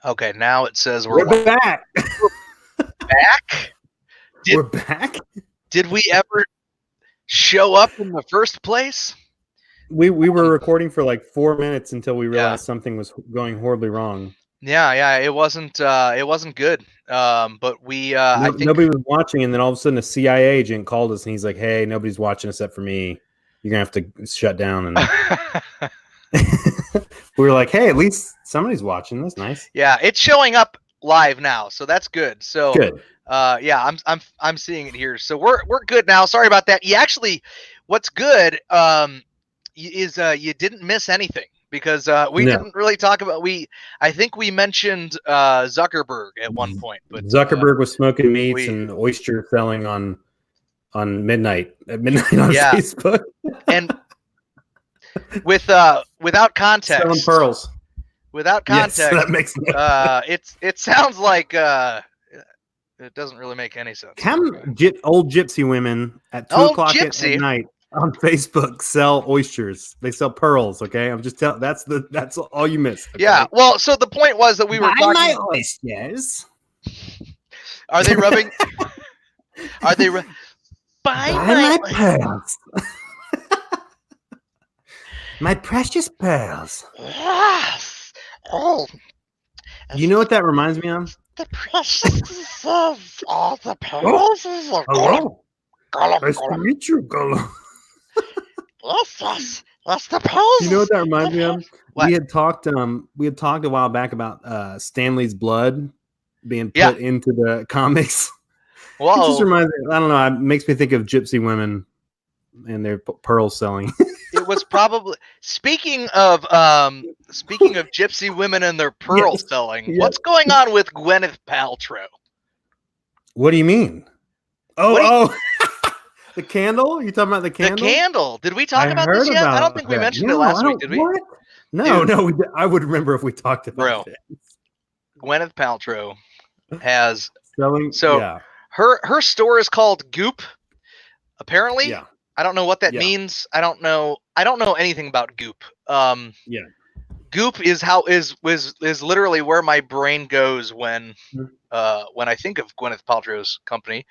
Okay, now it says We're back. back. We're back. Did we ever show up in the first place? We were recording for like 4 minutes until we realized something was going horribly wrong. Yeah, it wasn't good. But we I think nobody was watching, and then all of a sudden a CIA agent called us and he's like, "Hey, nobody's watching except for me. You're gonna have to shut down." And we were like, "Hey, at least somebody's watching. That's nice." Yeah, it's showing up live now, so that's good. So good. Yeah, I'm seeing it here. So we're good now. Sorry about that. You actually, what's good is you didn't miss anything because we didn't really talk about I think we mentioned Zuckerberg at one point, but Zuckerberg was smoking meats and oyster selling on midnight at midnight on Facebook. And without context, selling pearls. Without context, yes, that makes it sounds like it doesn't really make any sense. Old gypsy women at 2 o'clock at night on Facebook sell oysters. They sell pearls. Okay, I'm just telling. That's all you missed. Okay? Yeah. Well, so the point was that we were talking. My oysters. Are they rubbing? Are they? Buy my pearls. My precious pearls. Yes. Oh. You know what that reminds me of? The precious of all the pearls. Hello. Nice to meet you, Gollum. Yes. That's the pearls. You know what that reminds me of? What? We had talked a while back about Stanley's blood being put into the comics. Whoa. It just reminds me, I don't know, it makes me think of gypsy women and their pearl selling. It was probably speaking of gypsy women and their pearl selling. Yes. What's going on with Gwyneth Paltrow? What do you mean? Oh, the candle? You talking about the candle? The candle. Did we talk about this yet? I don't think we mentioned it last week, did we? What? No. I would remember if we talked about it. Gwyneth Paltrow has selling. Her store is called Goop. Apparently. Yeah. I don't know what that means. I don't know anything about Goop. Goop is literally where my brain goes when I think of Gwyneth Paltrow's company.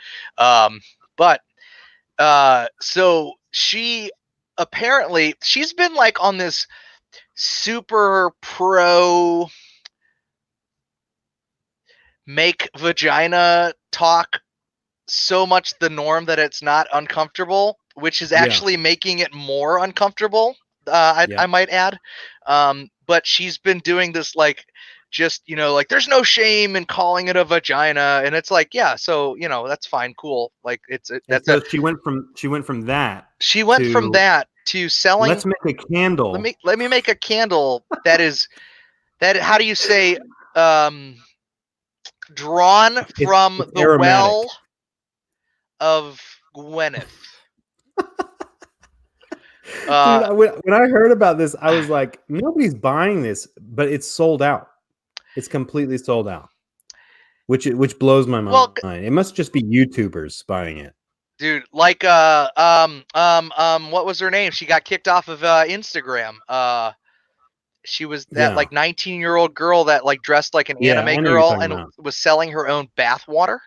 So she's been like on this super pro make vagina talk so much the norm that it's not uncomfortable, which is actually making it more uncomfortable. I might add. But she's been doing this like just, like there's no shame in calling it a vagina, and it's like, so that's fine, cool. Like she went from that. She went from that to selling. Let's make a candle. Let me make a candle that is how do you say drawn from the aromatic well of Gwyneth. Dude, when I heard about this, I was like, nobody's buying this, but it's sold out. It's completely sold out, which blows my mind. Well, it must just be YouTubers buying it. Dude, like what was her name? She got kicked off of Instagram. She was that like 19-year-old girl that like dressed like an anime girl and was selling her own bath water.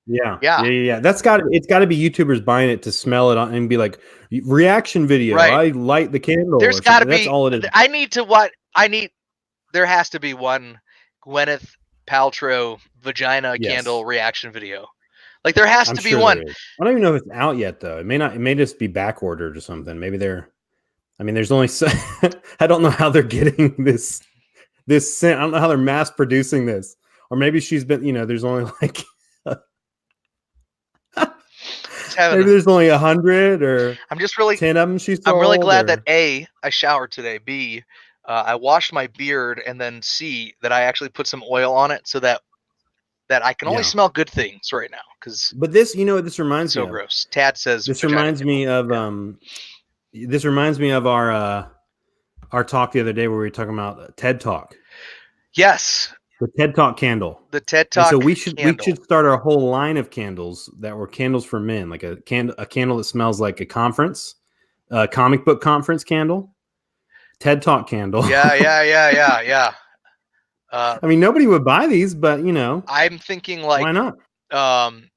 Yeah. It's got to be YouTubers buying it to smell it and be like reaction video. Right. I light the candle. There's got to be. That's all it is. There has to be one Gwyneth Paltrow vagina candle reaction video. Like there has to be one. I don't even know if it's out yet though. It may just be back ordered or something. Maybe there's only. I don't know how they're getting this scent. I don't know how they're mass producing this. Or maybe she's been. There's only like. Maybe there's only 100 or I'm just really 10 of them she's sold. I'm really glad that A, I showered today. B, I washed my beard, and then C, that I actually put some oil on it so that I can only smell good things right now. But this, this reminds me. So gross. Tad says this reminds me of This reminds me of our talk the other day where we were talking about TED Talk. Yes. The TED Talk candle. The TED Talk. And so we should start our whole line of candles that were candles for men, like a candle that smells like a conference, a comic book conference candle, TED Talk candle. Yeah. I mean, nobody would buy these, but I'm thinking why like not?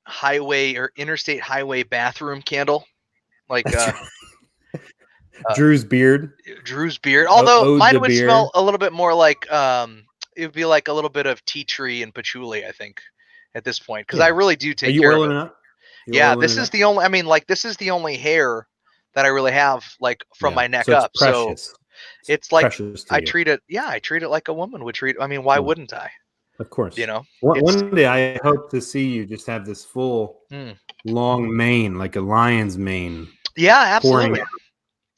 highway or interstate highway bathroom candle, like Drew's beard. Drew's beard. Although Ode mine to would beer. smell a little bit more like it would be like a little bit of tea tree and patchouli, I think, at this point, because I Yeah. really do Are take you care of oiling it. it up? You Yeah, oiling this it is up? the only. I mean, like this is the only hair that I really have, like from Yeah. my neck So it's up. So precious. it's like Precious to I you. treat it. Yeah, I treat it like a woman would treat. I mean, why Yeah, wouldn't I? of course. It's One day I hope to see you just have this full mm. long mane, like a lion's mane, Yeah, pouring absolutely. out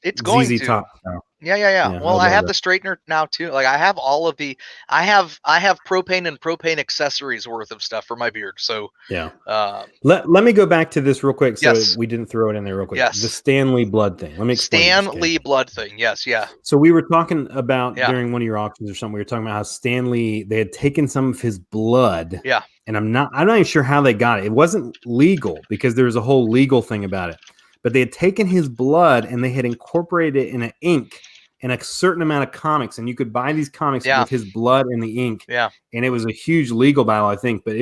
It's going ZZ to. Top style. Yeah. Yeah, I Well, would I love have that. the straightener now too. Like I have all of the I have propane and propane accessories worth of stuff for my beard. So Yeah. um Let me go back to this real quick, so yes. we didn't throw it in there real quick. The Yes. Stanley blood thing. Let me explain this, Stan okay? Lee blood thing. Yes, yeah. So we were talking about Yeah. during one of your auctions or something. We were talking about how Stanley, they had taken some of his blood. Yeah. And I'm not even sure how they got it. It wasn't legal because there was a whole legal thing about it. But they had taken his blood and they had incorporated it in an ink in a certain amount of comics, and you could buy these comics Yeah. with his blood in the ink. Yeah. And it was a huge legal battle, I think. But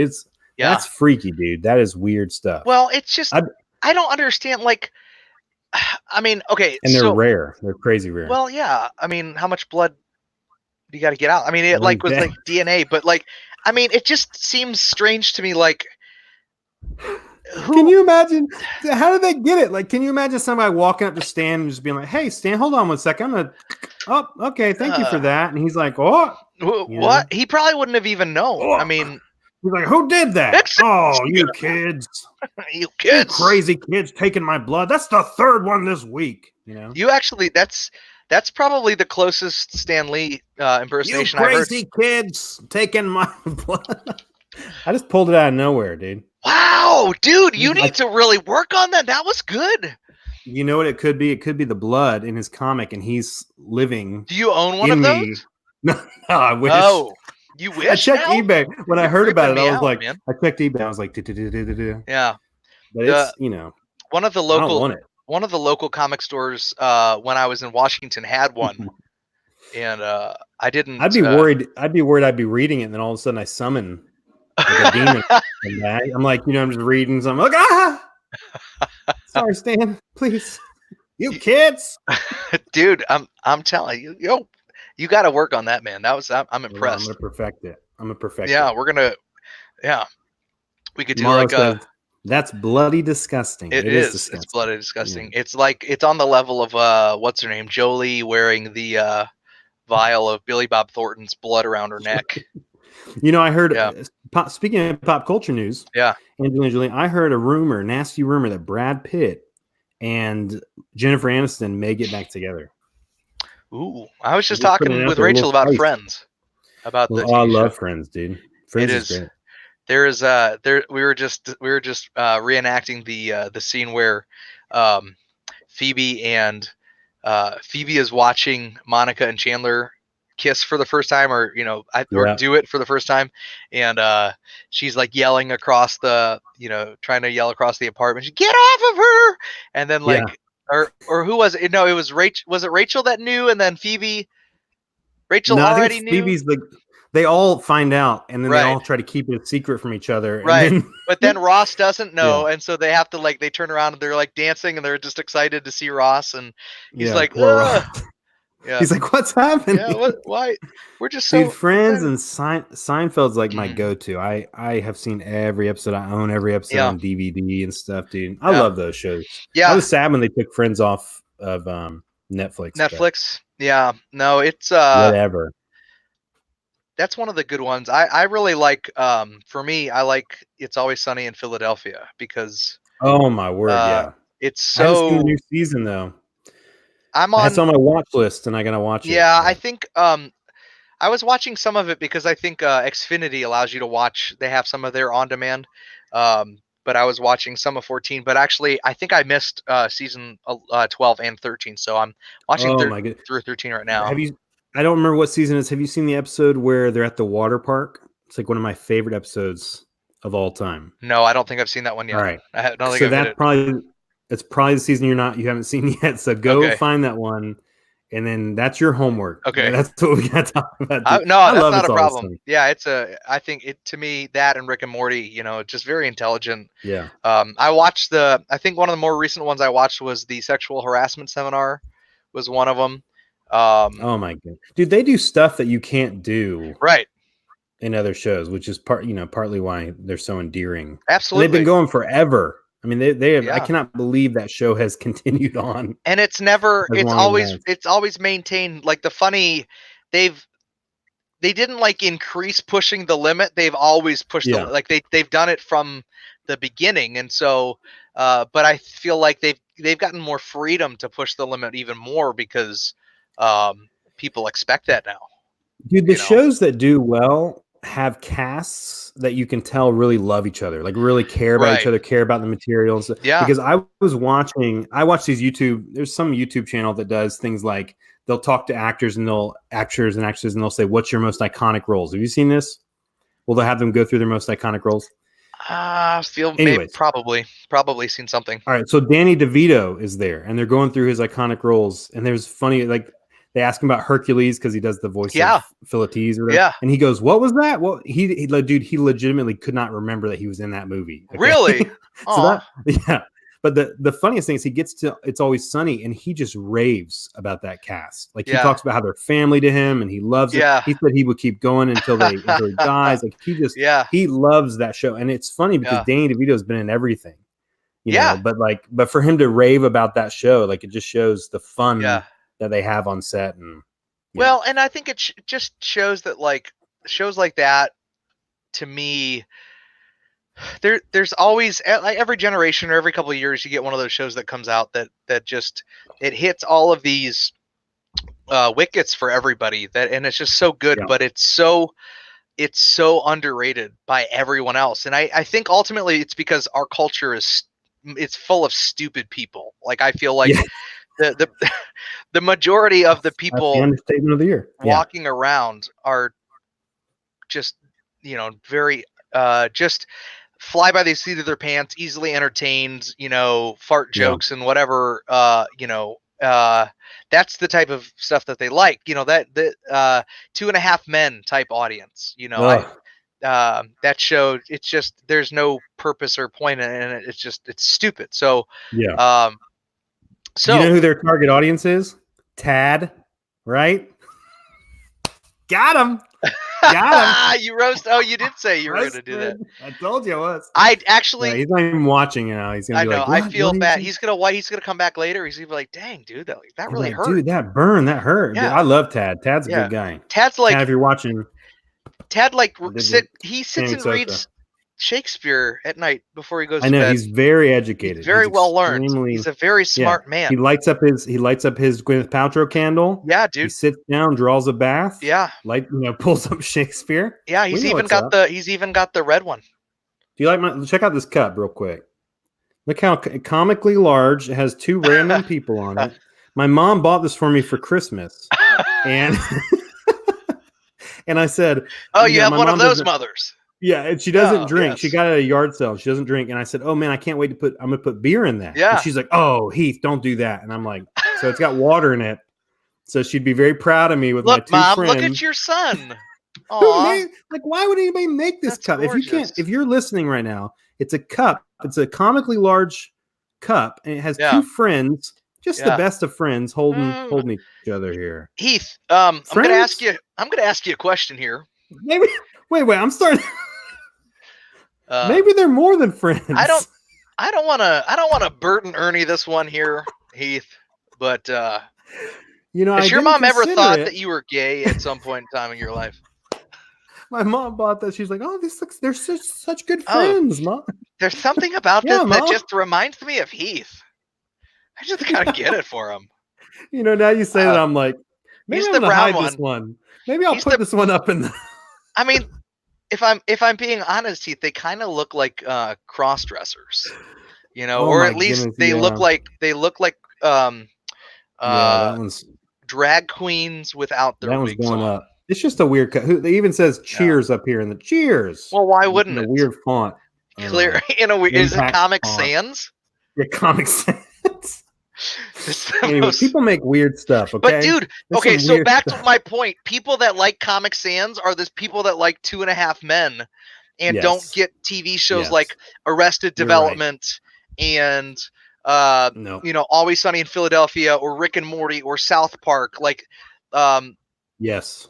that's freaky, dude. That is weird stuff. Well, it's just I don't understand. Like, I mean, okay, and they're rare. They're crazy rare. Well, yeah. I mean, how much blood do you got to get out? I mean, it like was like DNA, but like, I mean, it just seems strange to me. Like, can you imagine? How did they get it? Like, can you imagine somebody walking up to Stan and just being like, "Hey, Stan, hold on one second. I'm gonna." Oh, okay. Thank you for that. And he's like, "Oh, what?" He probably wouldn't have even known. Oh. I mean, he's like, "Who did that?" Oh, you kids! You kids! You crazy kids taking my blood. That's the third one this week. You actually that's probably the closest Stan Lee impersonation I've heard. You crazy kids taking my blood. I just pulled it out of nowhere, dude. Wow, dude, you need to really work on that. That was good. You know what it could be? It could be the blood in his comic, and he's living. Do you own one of those? No, I wish. Oh, you wish? I checked eBay when I heard about it. I was like, man. I checked eBay. I was like, yeah. But it's one of the local comic stores when I was in Washington had one, and I didn't. I'd be worried. I'd be reading it, and then all of a sudden I summon like a demon. I'm like, I'm just reading something. Like, sorry, Stan, please, you kids, dude. I'm telling you, you got to work on that, man. That was I'm impressed. I'm gonna perfect it. Yeah, we're gonna. Yeah, we could do Tomorrow says, that's bloody disgusting. It is disgusting. It's bloody disgusting. Yeah. It's like it's on the level of what's her name, Jolie, wearing the vial of Billy Bob Thornton's blood around her neck. I heard. Speaking of pop culture news, Angelina Jolie, I heard a nasty rumor that Brad Pitt and Jennifer Aniston may get back together. Ooh, I was just talking with Rachel about Friends. About the I love Friends, dude. Friends is great. There is we were just reenacting the scene where Phoebe is watching Monica and Chandler kiss for the first time, or do it for the first time, and she's like yelling across trying to yell across the apartment, get off of her, and then or who was it? No, it was Rachel. Was it Rachel that knew, and then Rachel already knew? Phoebe's they all find out, and then they all try to keep it a secret from each other. Right. And then, but then Ross doesn't know, and so they have to they turn around and they're like dancing, and they're just excited to see Ross, and he's like, yeah. He's like, what's happening? Yeah, why? We're just so Friends and Seinfeld's like my go-to. I have seen every episode. I own every episode on DVD and stuff, dude. I love those shows. Yeah, I was sad when they took Friends off of Netflix. Yeah, no, it's whatever. That's one of the good ones. I really like. For me, I like It's Always Sunny in Philadelphia because. Oh my word! Yeah, it's so. I haven't seen the new season though. It's on my watch list, and I gotta watch it. Yeah, I think I was watching some of it because I think Xfinity allows you to watch. They have some of their on demand. But I was watching some of 14. But actually, I think I missed season 12 and 13. So I'm watching through 13 right now. I don't remember what season it is. Have you seen the episode where they're at the water park? It's like one of my favorite episodes of all time. No, I don't think I've seen that one yet. All right. I don't think so that's probably the season you haven't seen yet. So go find that one. and then that's your homework. Okay, that's what we got to talk about. no, I that's love not It's a Always problem. Sunny. Yeah, I think it, to me, that and Rick and Morty, just very intelligent. Yeah. I watched I think one of the more recent ones I watched was the sexual harassment seminar, was one of them. Oh my god, dude, they do stuff that you can't do right in other shows, which is partly why they're so endearing. Absolutely. And they've been going forever. I mean, they have. Yeah. I cannot believe that show has continued on. And it's always maintained. Like they didn't like increase pushing the limit. They've always pushed they've done it from the beginning. And so, but I feel like they've gotten more freedom to push the limit even more because people expect that now. Dude, the shows that do well have casts that you can tell really love each other, like really care about each other, care about the materials. Yeah. Because I watch these there's some YouTube channel that does things like they'll talk to actors and actors and they'll say, what's your most iconic roles? Have you seen this? Will they have them go through their most iconic roles? Maybe probably seen something. All right. So Danny DeVito is there and they're going through his iconic roles. And there's funny, like, they ask him about Hercules because he does the voice of Philippines or whatever. Yeah. And he goes, what was that? Well, he legitimately could not remember that he was in that movie. Okay? Really? Yeah. But the funniest thing is he gets to It's Always Sunny and he just raves about that cast. Like he talks about how they're family to him and he loves it. He said he would keep going until he dies. Like he loves that show. And it's funny because Danny DeVito's been in everything. You know, but for him to rave about that show, like it just shows the fun that they have on set. And and I think it just shows that like shows like that, to me, there's always, like, every generation or every couple of years you get one of those shows that comes out that just it hits all of these wickets for everybody, and it's just so good. But it's so underrated by everyone else, and I think ultimately it's because our culture it's full of stupid people. Like I feel like the majority of the people understatement of the year walking around are just very just fly by the seat of their pants, easily entertained, fart jokes and whatever, that's the type of stuff that they like, that 2.5 Men type audience, that show, it's just, there's no purpose or point in it. It's stupid. So, so you know who their target audience is? Tad, right? Got him. You roast. Oh, you did say you were going to do that. I told you I was. I actually. He's not even watching it now. He's gonna be like, I feel bad. He's gonna come back later. He's gonna be like, "Dang, dude, that really hurt." Dude, that burn, that hurt. Yeah. Dude, I love Tad. Tad's a good guy. Tad's like, Tad, if you're watching. Tad he sits and reads Shakespeare at night before he goes to bed. I know, he's very educated. He's very well learned. He's a very smart man. He lights up his Gwyneth Paltrow candle. Yeah, dude. He sits down, draws a bath. Yeah. Pulls up Shakespeare. Yeah, he's even got the red one. Do you like check out this cup real quick? Look how comically large. It has 2 random people on it. My mom bought this for me for Christmas. And and I said, "Oh, you have one of those mothers." Yeah, and she doesn't drink. Yes. She got it at a yard sale. She doesn't drink. And I said, "Oh man, I can't wait I'm gonna put beer in that." Yeah. And she's like, "Oh, Heath, don't do that." And I'm like, so it's got water in it. So she'd be very proud of me with my 2 Mom, friends. Look at your son. Why would anybody make this cup? Gorgeous. If you're listening right now, it's a cup. It's a comically large cup, and it has 2 friends, just the best of friends, holding each other here. Heath, I'm gonna ask you a question here. Maybe wait, I'm starting. Maybe they're more than friends. I don't want to burden Ernie this one here, Heath. But has your mom ever thought that you were gay at some point in time in your life? My mom bought that. She's like, "Oh, they're such good friends, Mom." There's something about this that just reminds me of Heath. I just gotta get it for him. Now you say that, I'm like, maybe I'm gonna hide this one. Maybe I'll put this one up in the. I mean, if I'm being honest, Heath, they kind of look like cross dressers, or at least they look like that one's drag queens without their wigs going on. up. It's just a weird cut. They even says "cheers" up here in the cheers. Well, why wouldn't it? A weird font. Clear in a weird. Is it Comic Sans? Yeah, Comic Sans. Anyway, people make weird stuff, okay? But dude, okay, so back to my point. People that like Comic Sans are this people that like 2.5 Men and don't get TV shows like Arrested Development and Always Sunny in Philadelphia or Rick and Morty or South Park. Like yes.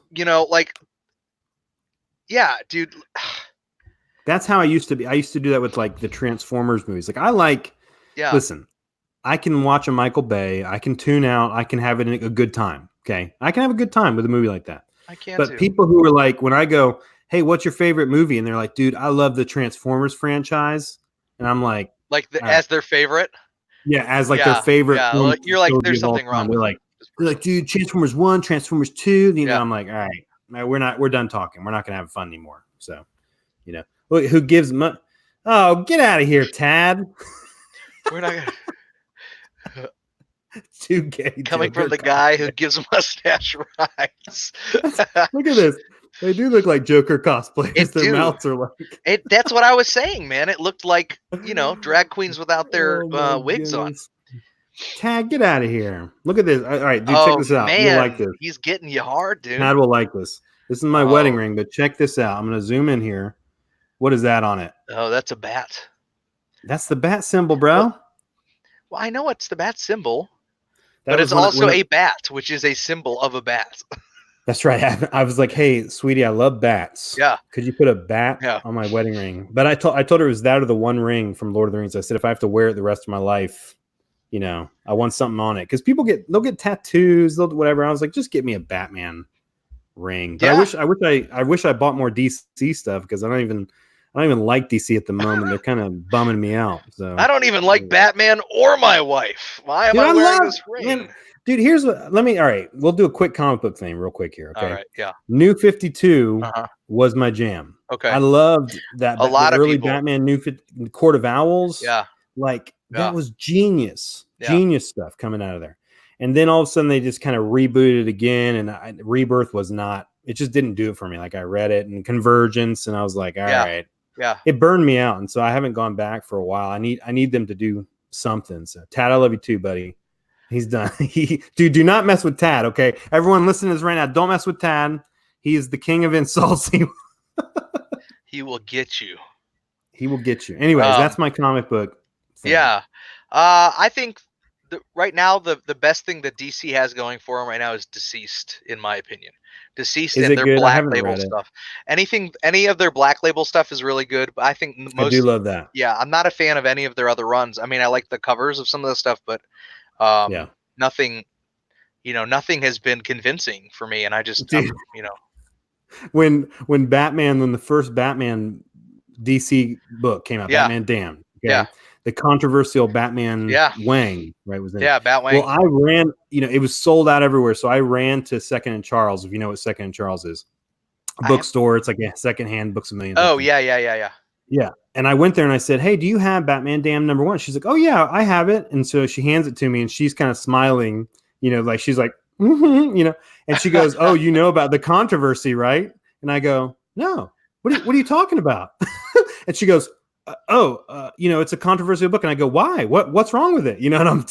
Yeah, dude. That's how I used to be. I used to do that with like the Transformers movies. Like listen, I can watch a Michael Bay, I can tune out, I can have a good time. Okay. I can have a good time with a movie like that. I can But people who are like, when I go, hey, what's your favorite movie? And they're like, dude, I love the Transformers franchise. And I'm like, as their favorite? Yeah, as like their favorite. Yeah, you're like, there's something wrong. They're like, dude, Transformers 1, Transformers 2. I'm like, all right, we're done talking. We're not gonna have fun anymore. So, who gives money? Oh, get out of here, Tad. We're not gonna. Too gay. Coming from the guy who gives mustache rides. Look at this. They do look like Joker cosplayers. Their mouths are like. That's what I was saying, man. It looked like, drag queens without their wigs on. Tad, get out of here. Look at this. All right, dude, check this out. Man, you'll like this. He's getting you hard, dude. Tad will like this. This is my wedding ring, but check this out. I'm going to zoom in here. What is that on it? Oh, that's a bat. That's the bat symbol, bro. Well, I know it's the bat symbol. But it's also a bat, which is a symbol of a bat. That's right. I was like, hey, sweetie, I love bats. Yeah. Could you put a bat on my wedding ring? But I told her it was that or the One Ring from Lord of the Rings. I said, if I have to wear it the rest of my life, I want something on it. Because they'll get tattoos, they'll do whatever. I was like, just get me a Batman ring. But I wish I bought more DC stuff because I don't even like DC at the moment. They're kind of bumming me out. So I don't even like Batman or my wife. Why am I wearing this ring? Man, dude, here's what. All right. We'll do a quick comic book thing real quick here. Okay. All right. Yeah. New 52 was my jam. Okay. I loved that. A lot of early people. Batman Court of Owls. Yeah. That was genius. Yeah. Genius stuff coming out of there. And then all of a sudden they just kind of rebooted again. And Rebirth was not. It just didn't do it for me. Like I read it and Convergence, and I was like, all right. Yeah, it burned me out, and so I haven't gone back for a while. I need them to do something. So Tad, I love you too, buddy. He's done. Do not mess with Tad, okay? Everyone listening to this right now, don't mess with Tad. He is the king of insults. He will get you. He will get you. Anyways, that's my comic book thing. Yeah, I think right now the best thing that DC has going for him right now is Deceased, in my opinion. Deceased and their Black Label stuff. Any of their Black Label stuff is really good, but I think I do love that. Yeah, I'm not a fan of any of their other runs. I mean, I like the covers of some of the stuff, but nothing has been convincing for me, and I just when the first Batman DC book came out, Batman Damned. Okay? Yeah. The controversial Batman Wang, right? Was in Bat Wang. Well, I ran, it was sold out everywhere. So I ran to Second and Charles, if you know what Second and Charles is. A bookstore. It's like a secondhand Books a Million. Oh, yeah. Yeah. And I went there and I said, hey, do you have Batman Damned #1? She's like, oh, yeah, I have it. And so she hands it to me and she's kind of smiling, like she's like, and she goes, oh, you know about the controversy, right? And I go, no, what are you talking about? And she goes, it's a controversial book. And I go, why? What's wrong with it? And I'm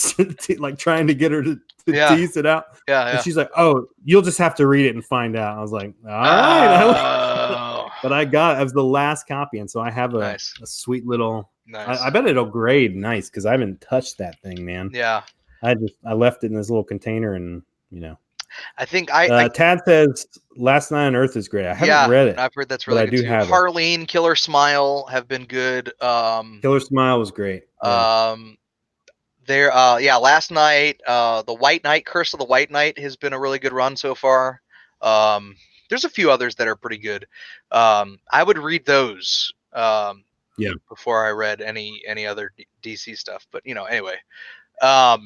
like trying to get her to tease it out. Yeah. And she's like, oh, you'll just have to read it and find out. I was like, all right. But I got it was the last copy. And so I have a sweet little, I bet it'll grade nice because I haven't touched that thing, man. Yeah. I left it in this little container and, I think Tad says Last Night on Earth is great. I haven't read it. I've heard that's really good. I do have Harleen, Killer Smile have been good. Killer Smile was great. Last Night, the White Knight, Curse of the White Knight has been a really good run so far. There's a few others that are pretty good. I would read those before I read any other DC stuff. But anyway, I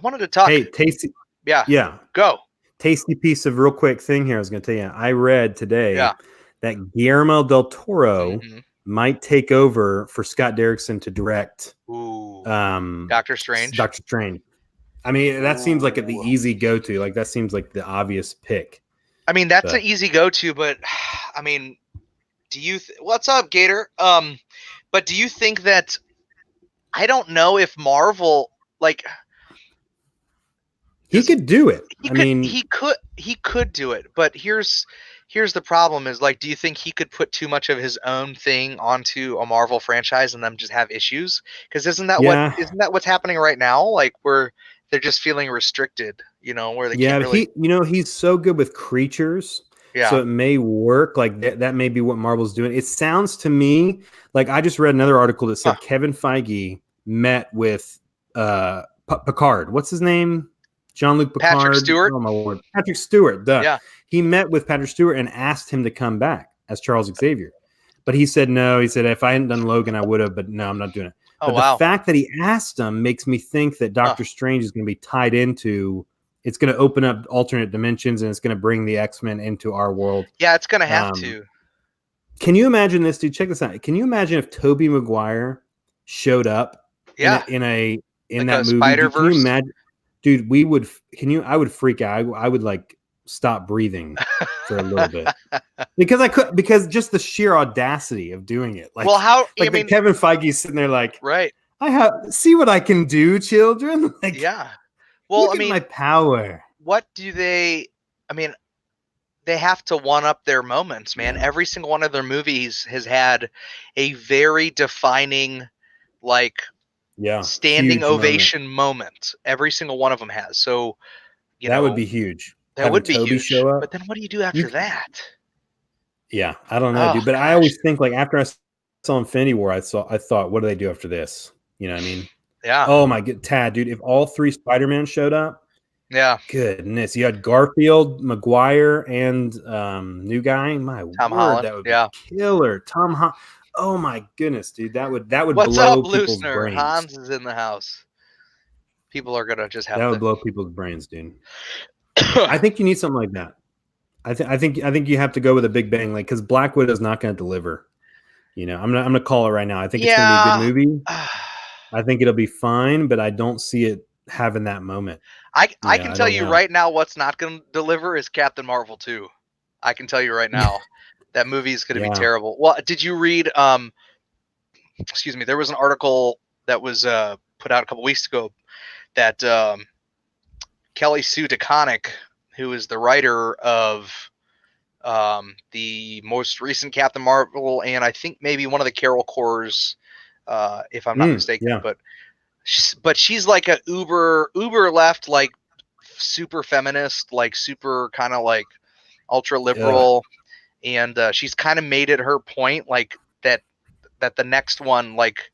wanted to talk. Hey, Tasty. Yeah. Go. Tasty piece of real quick thing here. I was going to tell you. I read today that Guillermo del Toro might take over for Scott Derrickson to direct. Doctor Strange. Doctor Strange. I mean, that seems like the easy go-to. Like that seems like the obvious pick. I mean, that's an easy go-to, but I mean, what's up, Gator? But do you think that? I don't know if Marvel He could do it. He could do it, but here's the problem is, like, do you think he could put too much of his own thing onto a Marvel franchise and them just have issues? Because isn't that what's happening right now? Like, where they're just feeling restricted, where they can't really. He's so good with creatures. Yeah. So it may work. Like that may be what Marvel's doing. It sounds to me like I just read another article that said Kevin Feige met with Picard. What's his name? Jean-Luc Picard. Patrick Stewart. Oh my word. Patrick Stewart. Duh. Yeah. He met with Patrick Stewart and asked him to come back as Charles Xavier. But he said no. He said, if I hadn't done Logan, I would have, but no, I'm not doing it. Oh, but the fact that he asked him makes me think that Doctor Strange is going to be tied into, it's going to open up alternate dimensions and it's going to bring the X-Men into our world. Yeah, it's going to have to. Can you imagine this, dude? Check this out. Can you imagine if Tobey Maguire showed up in that movie? Spider-Verse? Can you imagine? Dude, I would freak out. I would like stop breathing for a little bit because just the sheer audacity of doing it. Like, Kevin Feige's sitting there like, right. See what I can do, children. Like, yeah. Well, look at my power. What do they? I mean, they have to one up their moments, man. Every single one of their movies has had a very defining, like, standing ovation moment. Every single one of them has. So, that would be huge. That would be huge. Show up. But then what do you do after that? Yeah, I don't know, dude. But I always think, like, after I saw Infinity War, I thought, what do they do after this? You know what I mean? Yeah. Oh my god, Tad, dude! If all three Spider-Man showed up, goodness, you had Garfield, Maguire, and new guy. My Tom Holland. That would be killer. Tom Holland. Oh my goodness, dude! That would What's blow up, people's Lusner? brains. Hans is in the house. People are gonna just have that would blow people's brains, dude. I think you need something like that. I think you have to go with a big bang, like, because Black Widow is not going to deliver. I'm gonna call it right now. I think it's gonna be a good movie. I think it'll be fine, but I don't see it having that moment. I can tell you right now what's not going to deliver is Captain Marvel 2. I can tell you right now that movie is going to be terrible. Well, did you read? Excuse me. There was an article that was put out a couple weeks ago that Kelly Sue DeConnick, who is the writer of the most recent Captain Marvel, and I think maybe one of the Carol Corps, if I'm not mistaken, but she's like a uber left, like super feminist, like super kind of like ultra liberal, and she's kind of made it her point, like that the next one, like,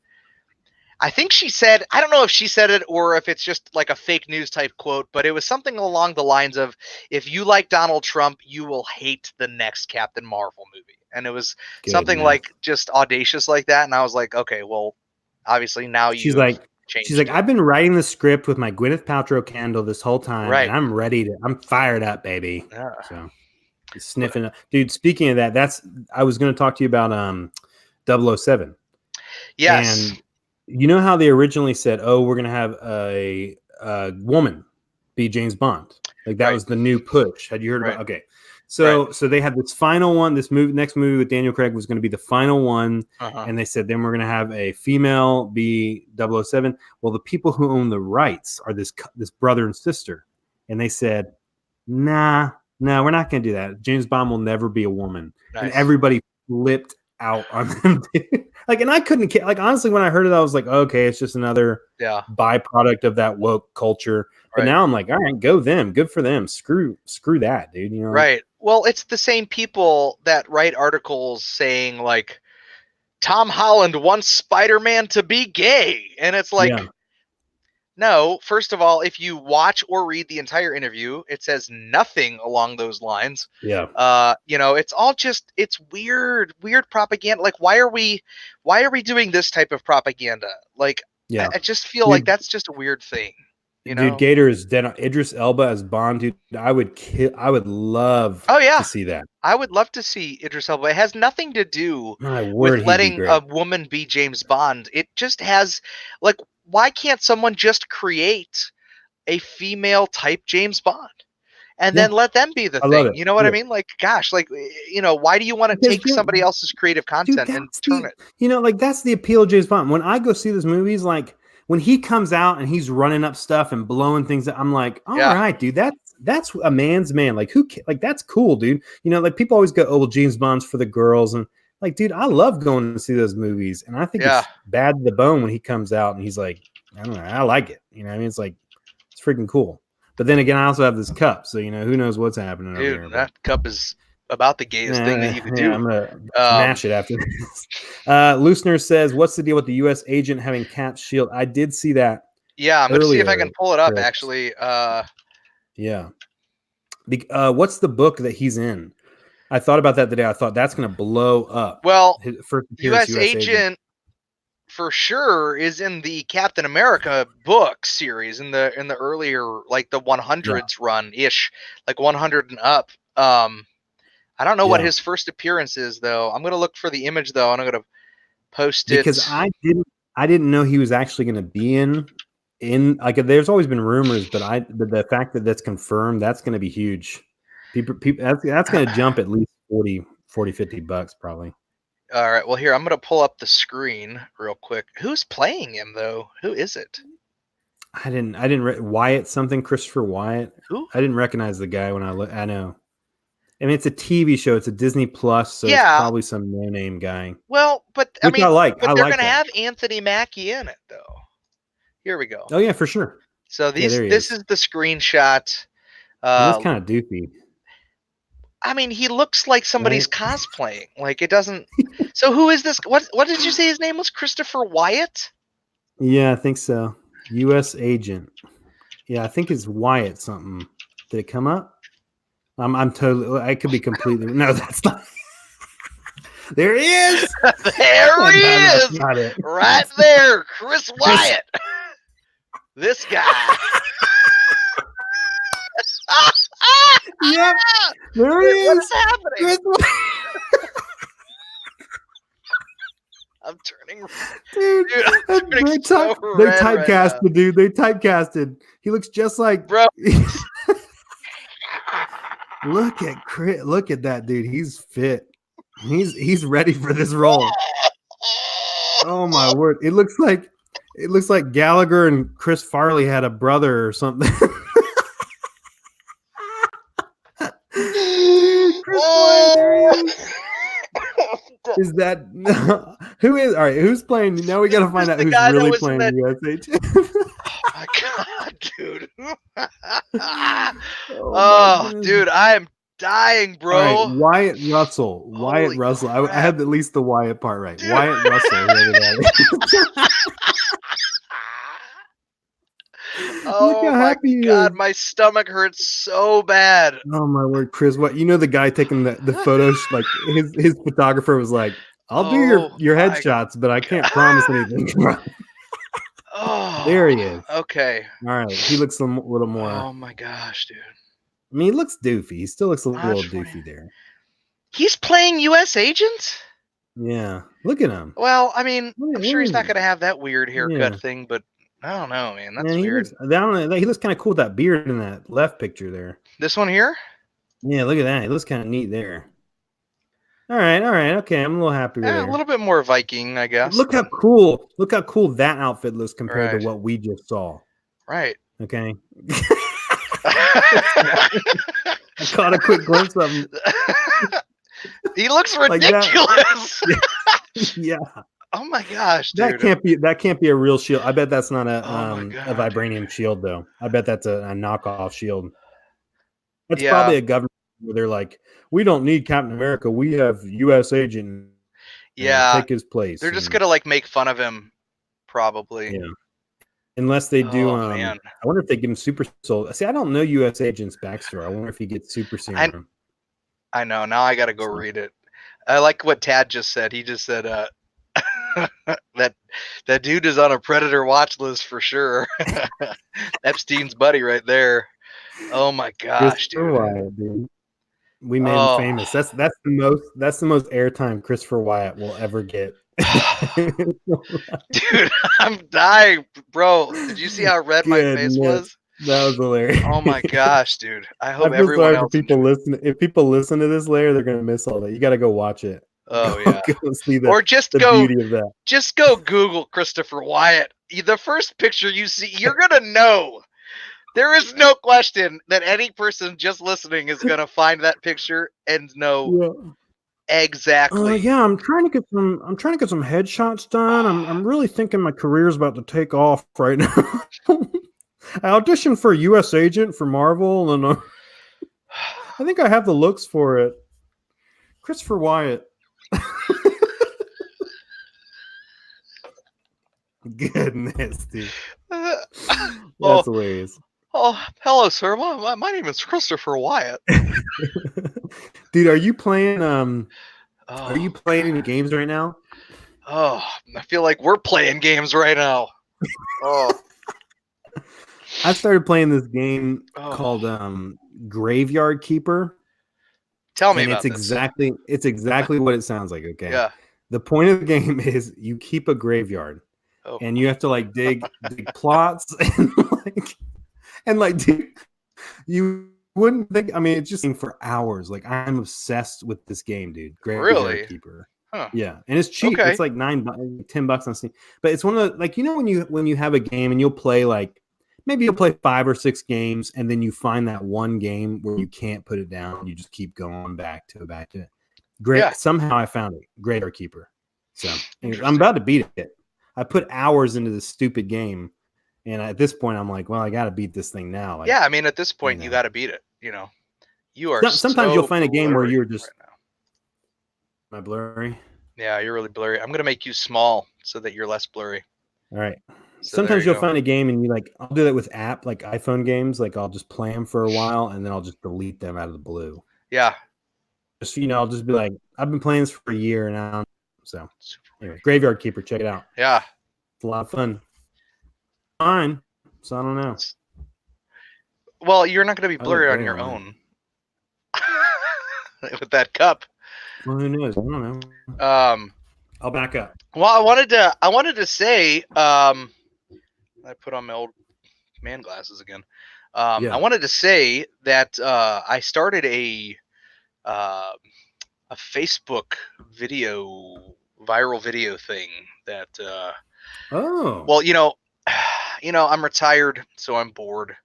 I think she said, I don't know if she said it or if it's just like a fake news type quote, but it was something along the lines of, if you like Donald Trump, you will hate the next Captain Marvel movie. And it was something like just audacious like that. And I was like, okay, well, obviously now she's like, I've been writing the script with my Gwyneth Paltrow candle this whole time. Right. And I'm fired up, baby. Yeah. So sniffing up. Dude, speaking of that, I was going to talk to you about 007. Yes. And you know how they originally said, "Oh, we're going to have a woman be James Bond." Like that was the new push. Had you heard about? Okay, so they had this final one. This next movie with Daniel Craig was going to be the final one, and they said then we're going to have a female be 007. Well, the people who own the rights are this brother and sister, and they said, "Nah, we're not going to do that. James Bond will never be a woman." Nice. And everybody flipped out on them. Like, and I couldn't, like, honestly, when I heard it, I was like, okay, it's just another byproduct of that woke culture. But now I'm like, all right, go them. Good for them. Screw that, dude. Right. Well, it's the same people that write articles saying, like, Tom Holland wants Spider-Man to be gay. And it's like, no, first of all, if you watch or read the entire interview, it says nothing along those lines. Yeah. It's all just, it's weird propaganda. Like, why are we doing this type of propaganda? Like, I just feel like that's just a weird thing. Dude, Gator is dead. Idris Elba as Bond, dude. I would love to see that. I would love to see Idris Elba. It has nothing to do with letting a woman be James Bond. It just has, like, why can't someone just create a female type James Bond and then let them be the thing? You know what I mean? Like, gosh, like, why do you want to take somebody else's creative content and turn it? Like, that's the appeal of James Bond. When I go see these movies, like, when he comes out and he's running up stuff and blowing things up, I'm like, all right, dude, that's a man's man. Like like that's cool, dude. You know, like people always go, oh, well, James Bond's for the girls, and like, dude, I love going to see those movies, and I think it's bad to the bone when he comes out and he's like, I don't know, I like it. You know, I mean, it's like it's freaking cool. But then again, I also have this cup, so you know, who knows what's happening dude, over there. That cup is about the gayest thing that you could do. I'm gonna smash it after this. Lusner says, "What's the deal with the U.S. agent having Cap's shield?" I did see that. Yeah, I'm gonna see if I can pull it up. Actually, yeah. What's the book that he's in? I thought about that today. I thought that's gonna blow up. Well, U.S. agent for sure is in the Captain America book series in the earlier, like the 100s run ish, like 100 and up. I don't know what his first appearance is though. I'm gonna look for the image though, and I'm gonna post it because I didn't know he was actually gonna be in like there's always been rumors, but the fact that that's confirmed, that's gonna be huge. People that's gonna jump at least $40-$50 probably. All right, well here I'm gonna pull up the screen real quick. Who's playing him though? Who is it? I didn't Wyatt something, Christopher Wyatt. Who? I didn't recognize the guy when I know. I mean, it's a TV show. It's a Disney Plus, so it's probably some no-name guy. Well, but I mean, but they're going to have Anthony Mackie in it, though. Here we go. Oh yeah, for sure. So this is the screenshot. He looks kind of doofy. I mean, he looks like somebody's cosplaying. Like it doesn't. So who is this? What did you say his name was? Christopher Wyatt? Yeah, I think so. U.S. agent. Yeah, I think it's Wyatt something. Did it come up? I'm totally. I could be completely. No, that's not. There he is. There he is. Right there, Chris Wyatt. This guy. Yep. There he is. What's happening? I'm turning. Dude, they typecasted, right, dude. They typecasted. He looks just like. Bro. Look at that dude. He's fit. He's ready for this role. Oh my word! It looks like Gallagher and Chris Farley had a brother or something. Dude, Chris Farley, is that who is? All right, who's playing? Now we got to find out who's really playing U.S. agent. Oh my god, dude! Oh, dude, I am dying, bro. Right, Wyatt Russell. Wyatt Russell. I had at least the Wyatt part right. Dude. Wyatt Russell. Oh my god, my stomach hurts so bad. Oh my word, Chris! What you know? The guy taking the photos, like his photographer was like, "I'll do your headshots, but I can't promise anything." Oh, there he is. Okay. All right, he looks a little more. Oh my gosh, dude! I mean, he looks doofy. He still looks a little doofy there. He's playing U.S. agent? Yeah. Look at him. Well, I mean, I'm sure he's not going to have that weird haircut thing, but I don't know, man. That's weird. He looks kind of cool with that beard in that left picture there. This one here? Yeah, look at that. He looks kind of neat there. All right. Okay, I'm a little happy with it. A little bit more Viking, I guess. Look how cool that outfit looks compared to what we just saw. Right. Okay. I caught a quick glimpse of him. He looks ridiculous. Yeah. Oh my gosh, dude. That can't be a real shield. I bet that's not a vibranium shield though. I bet that's a knockoff shield. That's probably a government where they're like, we don't need Captain America. We have U.S. agent. Take his place. They're just gonna like make fun of him, probably. Yeah. Unless they do, I wonder if they give him super soul. See, I don't know U.S. agent's backstory. I wonder if he gets super serum. I know. Now I got to go read it. I like what Tad just said. He just said that dude is on a predator watch list for sure. Epstein's buddy right there. Oh my gosh, dude. We made him famous. That's the most airtime Christopher Wyatt will ever get. Dude, I'm dying, bro. Did you see how red my face was? That was hilarious. Oh my gosh, dude. I hope everyone else. If people listen to this later, they're gonna miss all that. You got to go watch it. Oh yeah. Go see or just go beauty of that. Just go Google Christopher Wyatt the first picture you see, you're gonna know. There is no question that any person just listening is gonna find that picture and know exactly. Yeah, I'm trying to get some headshots done. I'm really thinking my career's about to take off right now. I auditioned for a U.S. agent for Marvel, and I think I have the looks for it. Christopher Wyatt. Goodness, dude. That's hilarious. Oh, hello, sir. My name is Christopher Wyatt. Dude, are you playing any games right now? Oh, I feel like we're playing games right now. Oh. I started playing this game called Graveyard Keeper. Tell me and about it's exactly what it sounds like, okay? Yeah. The point of the game is you keep a graveyard. Oh. And you have to like dig plots and dude, you wouldn't think. I mean, it's just for hours. Like, I'm obsessed with this game, dude. Really? Keeper. Huh. Yeah, and it's cheap. Okay. It's like $10 on Steam. But it's one of the, like, you know, when you have a game and you'll play maybe you'll play 5 or 6 games, and then you find that one game where you can't put it down. You just keep going back to it. Great. Yeah. Somehow I found it. Graveyard Keeper. So I'm about to beat it. I put hours into this stupid game, and at this point, I'm like, well, I got to beat this thing now. Like, yeah, I mean, at this point, you got to beat it. You know, you are. Sometimes you'll find a game where you're just. Right. Am I blurry? Yeah, you're really blurry. I'm gonna make you small so that you're less blurry. All right. So sometimes you'll find a game, and I'll do that with iPhone games. Like, I'll just play them for a while, and then I'll just delete them out of the blue. Yeah. Just I'll just be like, I've been playing this for a year now. So anyway, Graveyard Keeper, check it out. Yeah. It's a lot of fun. Fine. So I don't know. Well, you're not going to be blurry on your own. With that cup. Well, who knows? I don't know. I'll back up. Well, I wanted to say, I put on my old man glasses again. I wanted to say that I started a Facebook viral video thing that well, I'm retired, so I'm bored,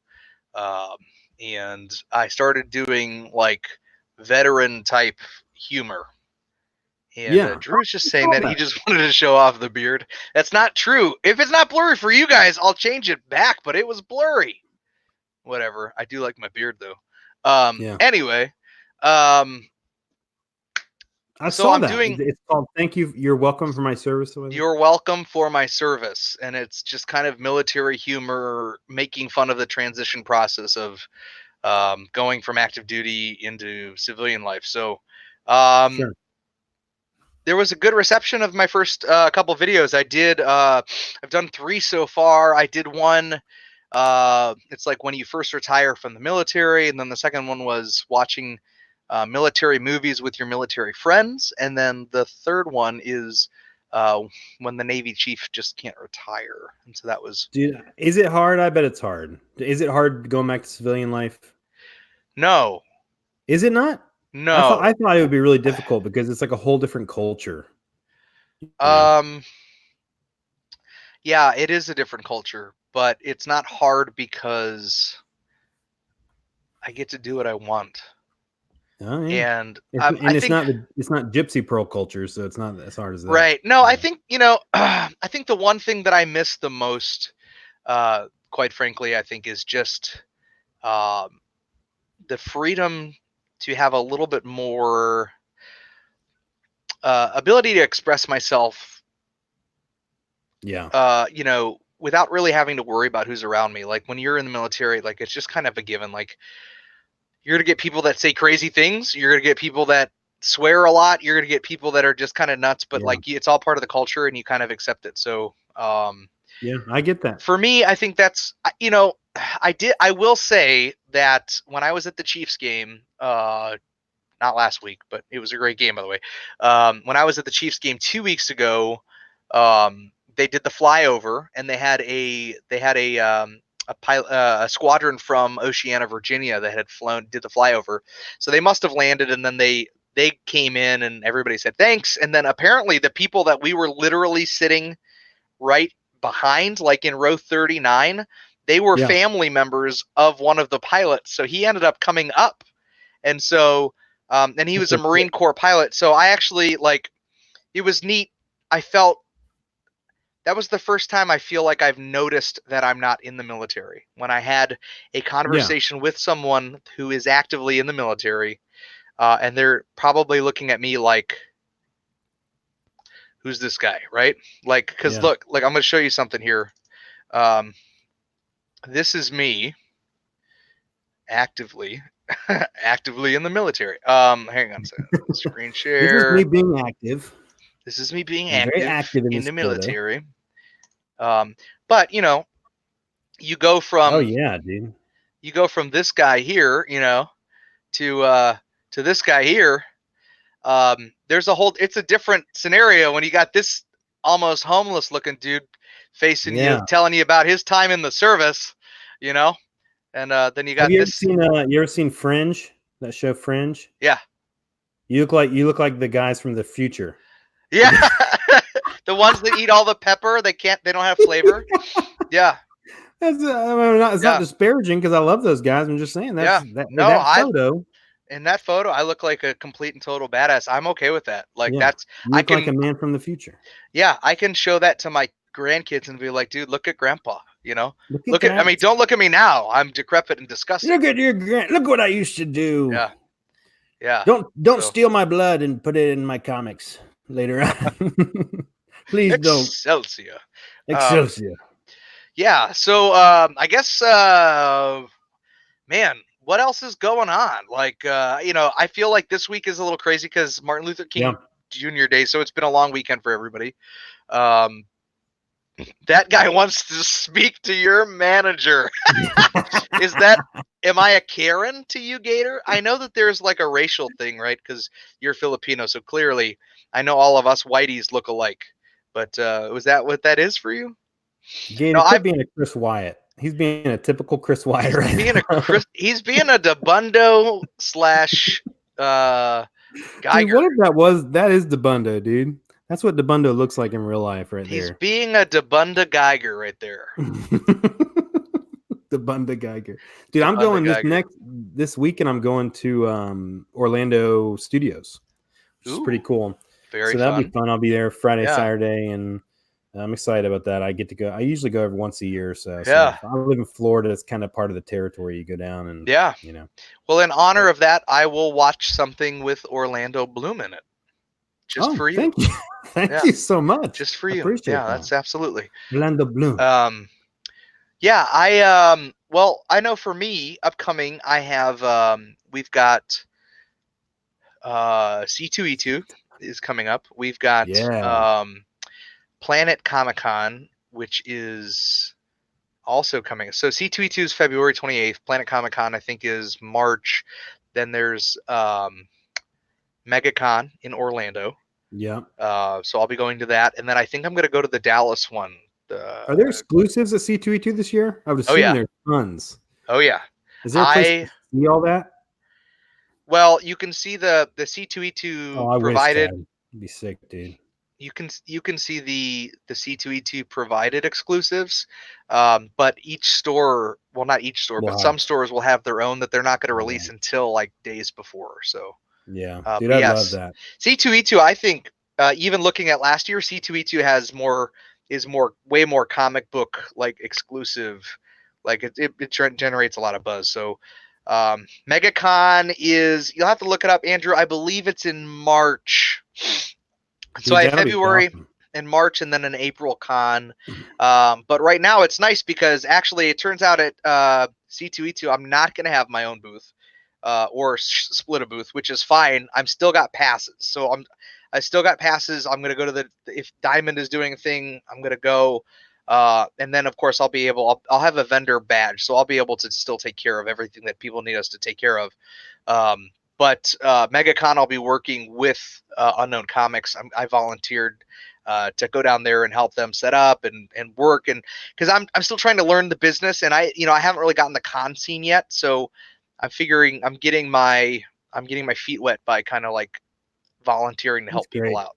and I started doing like veteran type humor, and Drew's just saying that he just wanted to show off the beard. That's not true. If it's not blurry for you guys, I'll change it back, but it was blurry. Whatever. I do like my beard though. Anyway, I saw that. It's called "Thank You. You're welcome for my service." You're welcome for my service, and it's just kind of military humor, making fun of the transition process of going from active duty into civilian life. So, sure. There was a good reception of my first couple videos. I did. I've done 3 so far. I did one. It's like when you first retire from the military, and then the second one was watching military movies with your military friends, and then the third one is when the Navy chief just can't retire. And so that was. Dude, is it hard? I bet it's hard. Is it hard going back to civilian life? No. Is it not? No. I thought it would be really difficult because it's like a whole different culture. Yeah, it is a different culture, but it's not hard because I get to do what I want. Oh, yeah. And it's not Gypsy Pearl culture, so it's not as hard as that. Right. No, I think I think the one thing that I miss the most, quite frankly, I think is just the freedom to have a little bit more ability to express myself. Yeah. Without really having to worry about who's around me. Like when you're in the military, like it's just kind of a given. Like you're going to get people that say crazy things. You're going to get people that swear a lot. You're going to get people that are just kind of nuts, but like it's all part of the culture and you kind of accept it. So, yeah, I get that. For me, I think that's, I will say that when I was at the Chiefs game, not last week, but it was a great game, by the way. When I was at the Chiefs game 2 weeks ago, they did the flyover, and they had a squadron from Oceana, Virginia that had did the flyover. So they must have landed, and then they came in, and everybody said thanks. And then apparently the people that we were literally sitting right behind, like in row 39, they were family members of one of the pilots. So he ended up coming up. And so, and he was a Marine Corps pilot. So I actually, like, it was neat. I felt that was the first time I feel like I've noticed that I'm not in the military, when I had a conversation with someone who is actively in the military, and they're probably looking at me like, who's this guy, right? Like, because look, like, I'm going to show you something here. This is me actively in the military. Hang on a second. Screen share. This is me being active. This is me being very active in the military. But you know, you go from dude. You go from this guy here, you know, to this guy here. There's a whole, it's a different scenario when you got this almost homeless looking dude facing you, telling you about his time in the service, you know. And then you got Have you this. You ever seen Fringe? That show Fringe? Yeah. You look like the guys from the future. Yeah. The ones that eat all the pepper, they don't have flavor. Yeah. That's not disparaging, because I love those guys. I'm just saying that photo. In that photo, I look like a complete and total badass. I'm okay with that. Like you look like a man from the future. Yeah, I can show that to my grandkids and be like, dude, look at grandpa, you know? Look at I mean, don't look at me now. I'm decrepit and disgusting. Look at look what I used to do. Yeah. Yeah. Don't steal my blood and put it in my comics later on. Please don't. Excelsior. Yeah, so I guess man, what else is going on? Like you know, I feel like this week is a little crazy because Martin Luther King Jr. Day, so it's been a long weekend for everybody. That guy wants to speak to your manager. Am I a Karen to you, Gator? I know that there's like a racial thing, right? Because you're Filipino, so clearly I know all of us whiteys look alike. But was that what that is for you? Gator being a Chris Wyatt. He's being a typical Chris Wyatt. He's being a Debundo slash Geiger. Dude, what if that was? That is Debundo, dude. That's what Debundo looks like in real life, right there. He's being a Debunda Geiger right there. Debunda Geiger, dude. I'm going this weekend. I'm going to Orlando Studios, which is pretty cool. That'll be fun. I'll be there Friday, Saturday, and I'm excited about that. I get to go. I usually go every once a year or so. Yeah. So I live in Florida. It's kind of part of the territory. You go down and you know. Well, in honor of that, I will watch something with Orlando Bloom in it. Just for you. Thank you. Thank you so much. Just for you. Appreciate that. That's absolutely. Orlando Bloom. Well, I know for me, upcoming, I have we've got C2E2 is coming up. We've got Planet Comic-Con, which is also coming. So C2E2 is February 28th. Planet Comic-Con, I think, is March. Then there's MegaCon in Orlando. Yeah. So I'll be going to that, and then I think I'm going to go to the Dallas one. Are there exclusives at C2E2 this year? I would assume there's tons. Oh yeah. Is there a place to see all that? Well, you can see the C2E2 provided. It'd be sick, dude. You can see the C2E2 provided exclusives, but each store, well, not each store, but some stores will have their own that they're not going to release until like days before. So yeah, dude, I love that. C2E2, I think, even looking at last year, C2E2 has way more comic book like exclusive, like it generates a lot of buzz. So MegaCon is, you'll have to look it up, Andrew. I believe it's in March. So I have February and March, and then an April con. But right now it's nice because actually it turns out at C2E2 I'm not going to have my own booth or split a booth, which is fine. I'm still got passes, so I still got passes. I'm going to go to if Diamond is doing a thing, I'm going to go. And then of course I'll have a vendor badge, so I'll be able to still take care of everything that people need us to take care of. But MegaCon, I'll be working with Unknown Comics. I volunteered to go down there and help them set up and work, and because I'm still trying to learn the business, and I haven't really gotten the con scene yet, so I'm figuring I'm getting my feet wet by kind of like volunteering to help people out.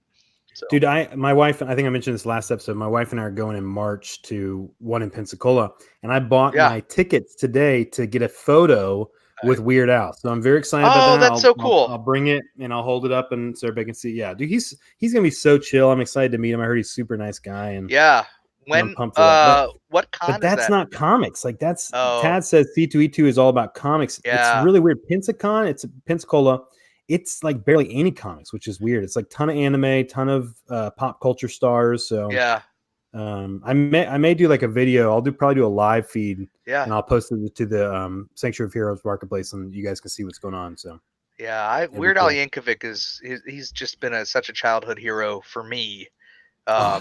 So. Dude, my wife, I think I mentioned this last episode. My wife and I are going in March to one in Pensacola, and I bought my tickets today to get a photo with Weird Al. So I'm very excited about that. That's so cool. I'll bring it and I'll hold it up and so everybody can see. Yeah, dude, he's gonna be so chill. I'm excited to meet him. I heard he's a super nice guy, and when I'm pumped for that. what con but is that's that? not comics. Like Tad says C2E2 is all about comics. It's really weird. Pensacon, it's Pensacola. It's like barely any comics, which is weird. It's like ton of anime, ton of pop culture stars. So I may do like a video. I'll probably do a live feed, and I'll post it to the Sanctuary of Heroes marketplace, and you guys can see what's going on. So Weird Al Yankovic he's just been such a childhood hero for me.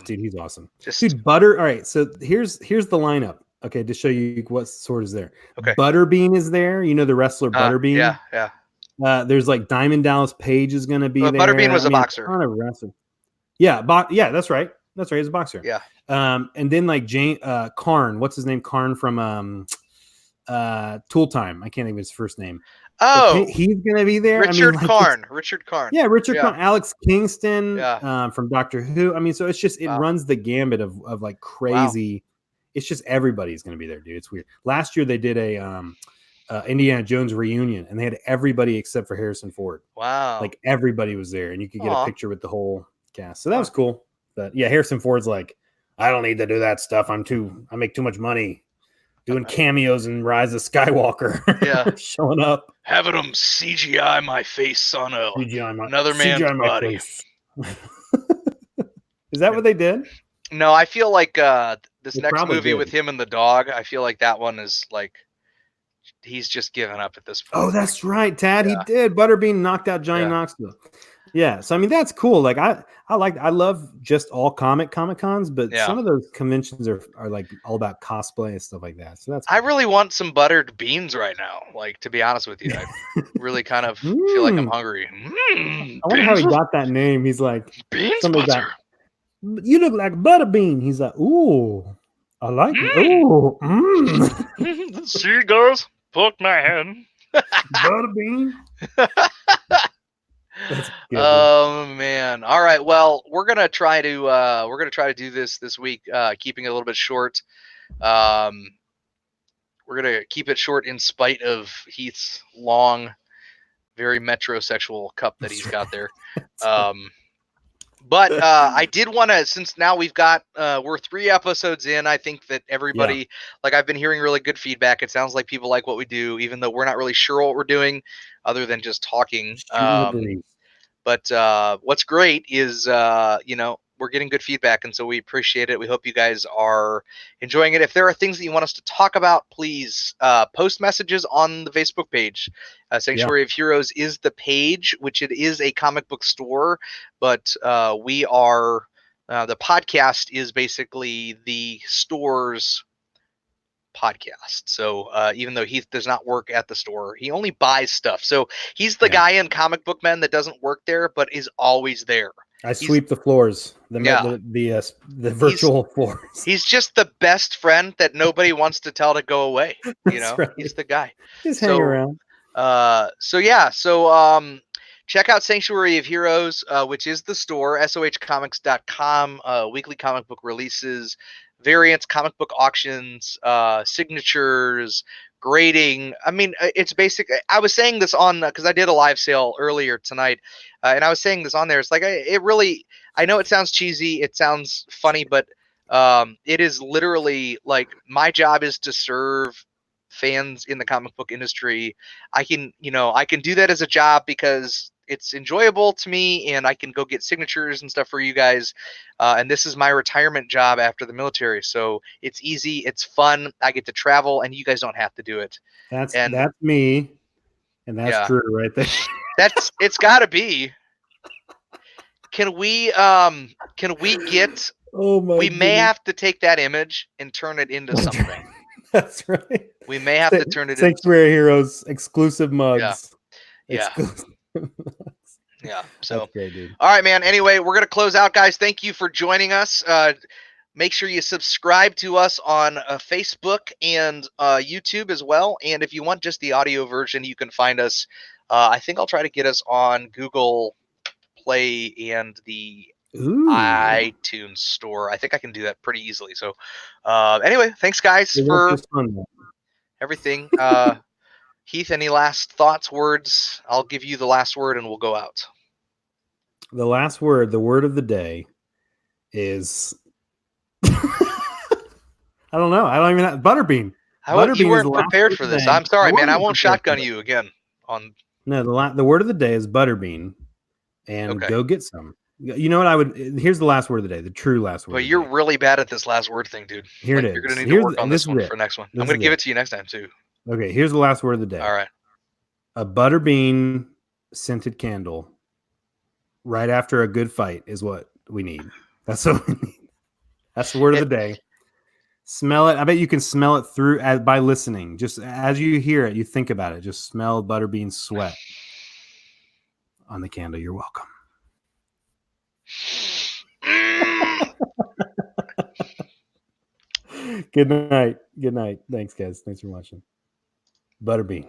Dude, he's awesome. Dude, Butter. All right, so here's the lineup. Okay, to show you what sort is there. Okay, Butterbean is there. You know the wrestler Butterbean. Yeah. There's like Diamond Dallas Page is going to be there. Butterbean was a boxer. A ton of wrestling. Yeah, that's right. That's right. He's a boxer. Yeah. And then like Karn. What's his name? Karn from Tool Time. I can't think of his first name. Oh, he's gonna be there. Richard Karn. Richard Karn. Yeah, Richard Karn. Alex Kingston from Doctor Who. I mean, so it's just it runs the gambit of like crazy. Wow. It's just everybody's gonna be there, dude. It's weird. Last year they did a Indiana Jones reunion, and they had everybody except for Harrison Ford. Wow. Like everybody was there, and you could get a picture with the whole cast. So that was cool. But yeah, Harrison Ford's like, I don't need to do that stuff. I make too much money doing cameos in Rise of Skywalker. Yeah. Showing up. Having them CGI my face on another man's body. Is that what they did? No, I feel like this next movie with him and the dog, I feel like that one is like he's just given up at this point. Oh, that's right, Tad. He did. Butterbean knocked out Johnny Knoxville. Yeah, so I mean that's cool. Like I love just all comic cons, but some of those conventions are like all about cosplay and stuff like that. So that's cool. I really want some buttered beans right now. Like, to be honest with you, I really kind of feel like I'm hungry. I wonder how he got that name. He's like, beans butter. Like, you look like Butterbean. He's like, ooh, I like it. Ooh, see, girls, poke my head. Butterbean. Oh man! All right. Well, we're gonna try to do this week, keeping it a little bit short. We're gonna keep it short in spite of Heath's long, very metrosexual cup that he's got there. But I did want to, since now we're 3 episodes in, I think that everybody, like I've been hearing really good feedback. It sounds like people like what we do, even though we're not really sure what we're doing other than just talking. But what's great is, we're getting good feedback, and so we appreciate it. We hope you guys are enjoying it. If there are things that you want us to talk about, please post messages on the Facebook page. Sanctuary of Heroes is the page, which it is a comic book store, but we are the podcast is basically the store's podcast. So even though Heath does not work at the store, he only buys stuff. So he's the guy in Comic Book Men that doesn't work there, but is always there. I sweep the floors, the virtual floors. He's just the best friend that nobody wants to tell to go away. Right. He's the guy. Just hang around. Check out Sanctuary of Heroes, which is the store, sohcomics.com, weekly comic book releases, variants, comic book auctions, signatures, grading. I mean, it's basic. I was saying this on because I did a live sale earlier tonight, and I was saying this on there. It's like I know it sounds cheesy, it sounds funny, but it is literally like my job is to serve fans in the comic book industry. I can do that as a job because it's enjoyable to me, and I can go get signatures and stuff for you guys. And this is my retirement job after the military. So it's easy. It's fun. I get to travel, and you guys don't have to do it. That's me. And that's Drew right there. It's gotta be. Can we get, we may have to take that image and turn it into something. That's right. We may have to turn it into Sanctuary Heroes exclusive mugs. Yeah. So that's great, dude. All right, man. Anyway, we're gonna close out, guys. Thank you for joining us. Make sure you subscribe to us on Facebook and YouTube as well. And if you want just the audio version, you can find us. I think I'll try to get us on Google Play and the iTunes store. I think I can do that pretty easily. So anyway, thanks guys for everything. Heath, any last thoughts, words? I'll give you the last word and we'll go out. The last word, the word of the day is I don't know. I don't even have butterbean. You weren't prepared for this. I'm sorry, man. I won't shotgun you again. No, the word of the day is butterbean, and go get some. You know what here's the last word of the day, the true last word. But you're really bad at this last word thing, dude. Here it is. You're gonna need to work on this one for next one. I'm gonna give it to you next time too. Okay, here's the last word of the day. All right. A butterbean scented candle right after a good fight is what we need. That's what we need. That's the word of the day. Smell it. I bet you can smell it through by listening. Just as you hear it, you think about it. Just smell butterbean sweat on the candle. You're welcome. Good night. Good night. Thanks, guys. Thanks for watching. Butterbean.